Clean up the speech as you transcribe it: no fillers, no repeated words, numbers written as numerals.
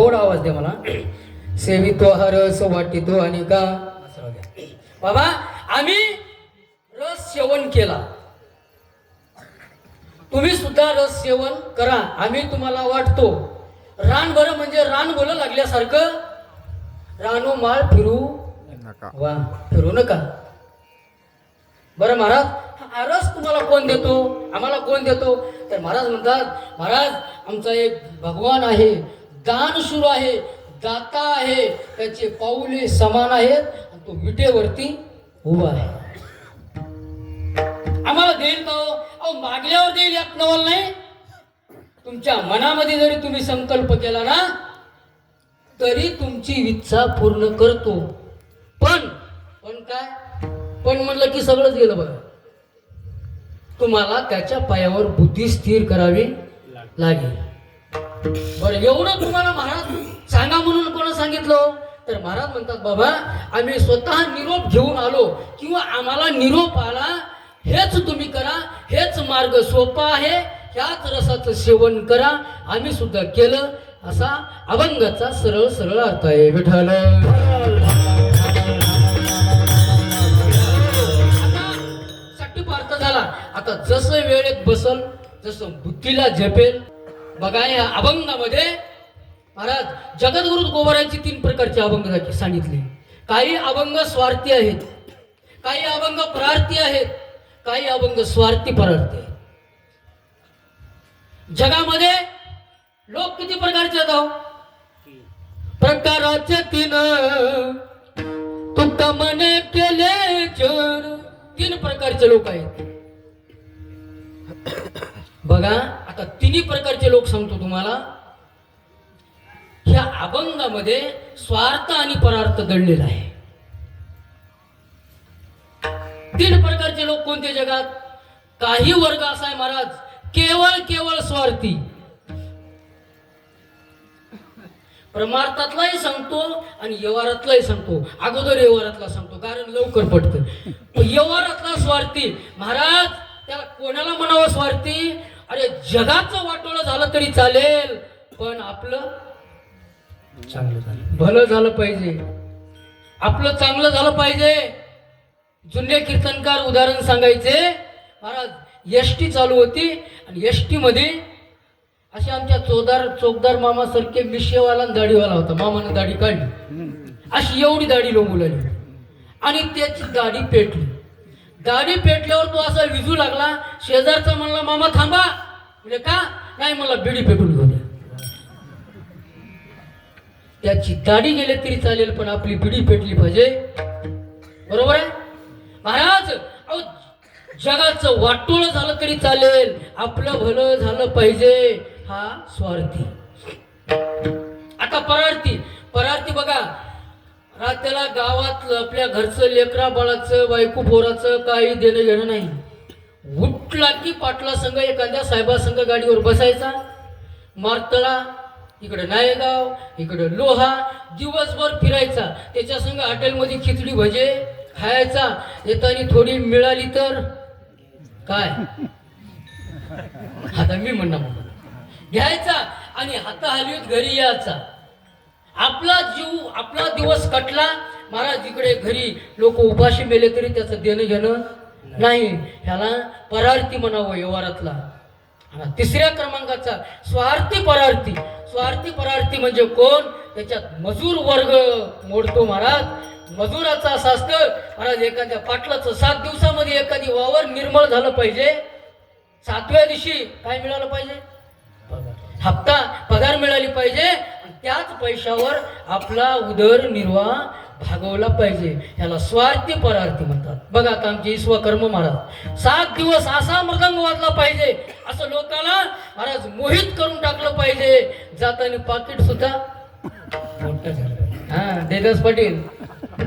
गोड आवाज दे मला. सेवितो हा रस वाटितो आणि का बाबा आम्ही रस सेवन केला, तुम्ही सुद्धा रस सेवन करा. आम्ही तुम्हाला वाटतो रान बरं म्हणजे रान बोल लागल्यासारखं रानो माळ फिरू वा फिरू नका. बरं महाराज हा रस तुम्हाला कोण देतो, आम्हाला कोण देतो? तर महाराज म्हणतात महाराज आमचा एक भगवान आहे, दानशूर आहे, दाता आहे, त्याचे पाऊले समान आहेत आणि तो विटेवरती उभा आहे. आम्हाला देईल का? अहो मागल्यावर देईल यात नवल नाही. तुमच्या मनामध्ये जरी तुम्ही संकल्प केला ना तरी तुमची इच्छा पूर्ण करतो. पण काय पण म्हणलं की सगळंच गेलं बघा. तुम्हाला त्याच्या पायावर बुद्धी स्थिर करावी लागेल. बरं एवढं तुम्हाला महाराज सांगा म्हणून कोण सांगितलं? तर महाराज म्हणतात बाबा आम्ही स्वतः निरोप घेऊन आलो किंवा आम्हाला निरोप आला, हेच तुम्ही करा, हेच मार्ग सोपा आहे, ह्याच रसाचं सेवन करा. आम्ही सुद्धा केलं असा अभंगाचा सरळ सरळ अर्थ आहे. विठ्ठल झाला. आता जसं वेळेत बसल जसं बुद्धीला झेपेल. बघा या अभंगामध्ये महाराज जगद्गुरु गोवरांची 3 प्रकारचे अभंग सांगितले. काही अभंग स्वार्थी आहेत, काही अभंग परार्थी आहेत, काही अभंग स्वार्थी परार्थी आहेत. जगामध्ये लोक किती प्रकारचे आहेत? प्रकाराचे 3 तुका मने केले चर. 3 प्रकारचे लोक आहेत. बघा आता 3 प्रकारचे लोक सांगतो तुम्हाला. ह्या अभंगामध्ये स्वार्थ आणि परार्थ दडलेला आहे. 3 प्रकारचे लोक कोणते जगात? काही वर्ग असा आहे महाराज केवळ स्वार्थी. परमार्थातलाही सांगतो आणि व्यवहारातलाही सांगतो. अगोदर व्यवहारातला सांगतो कारण लवकर पटतं. व्यवहारातला स्वार्थी महाराज त्याला कोणाला म्हणावं स्वार्थी? अरे जगाचं वाटोळं झालं तरी चालेल पण आपलं चांगलं झालं, भलं झालं पाहिजे, आपलं चांगलं झालं पाहिजे. जुने कीर्तनकार उदाहरण सांगायचे महाराज एसटी चालू होती आणि एसटी मध्ये असे आमच्या चोकदार मामा सारखे मिशेवाला दाढीवाला होता. मामाने दाढी काढली, अशी एवढी दाढी लोंबू लागली आणि त्याची दाढी पेटली. दाढी पेटल्यावर तो असा विजू लागला. शेजारचा म्हणला मामा थांबा. म्हणजे का? नाही मला बिडी पेटून घेऊ द्या. त्याची दाढी गेले तरी चालेल पण आपली बिडी पेटली पाहिजे. बरोबर आहे महाराज? अहो जगाचं वाटोळं झालं तरी चालेल, आपलं भलं झालं पाहिजे. हा स्वार्थी. आता परार्थी बघा त्याला गावात आपल्या घरचं लेकरा बाळाचं बायको पोराचं काही देणं घेणं नाही. उठला की पाटला संघ एखाद्या साहेबा संघ गाडीवर बसायचा, मारतळा इकडे नायगाव इकडे लोहा दिवसभर फिरायचा. त्याच्या संघ हॉटेलमध्ये खिचडी भजे खायचा. येताना थोडी मिळाली तर काय आता मी म्हणणार घ्यायचा आणि हाता हलवीत घरी यायचा. आपला दिवस कटला महाराज. इकडे घरी लोक उपाशी मेले तरी त्याचं देणं घेणं नाही. ह्याला परार्थी म्हणावं व्यवहारातला. आणि 3ऱ्या क्रमांकाचा स्वार्थी परार्थी म्हणजे कोण? त्याच्यात मजूर वर्ग मोडतो महाराज. मजुराचा असं असतं महाराज एखाद्या पाटलाचं 7 दिवसामध्ये एखादी वावर निर्मळ झालं पाहिजे. 7व्या दिवशी काय मिळालं पाहिजे? हप्ता पगार मिळाली पाहिजे. त्याच पैशावर आपला उदरनिर्वाह भागवला पाहिजे. ह्याला स्वार्थी परार्थी म्हणतात. बघा आता आमचे विश्वकर्म महाराज 7 दिवस असा मृदंग वाजला पाहिजे असं लोकांना महाराज मोहित करून टाकलं पाहिजे. जाताना पाकिट सुद्धा मोठं झालं. देदास पाटील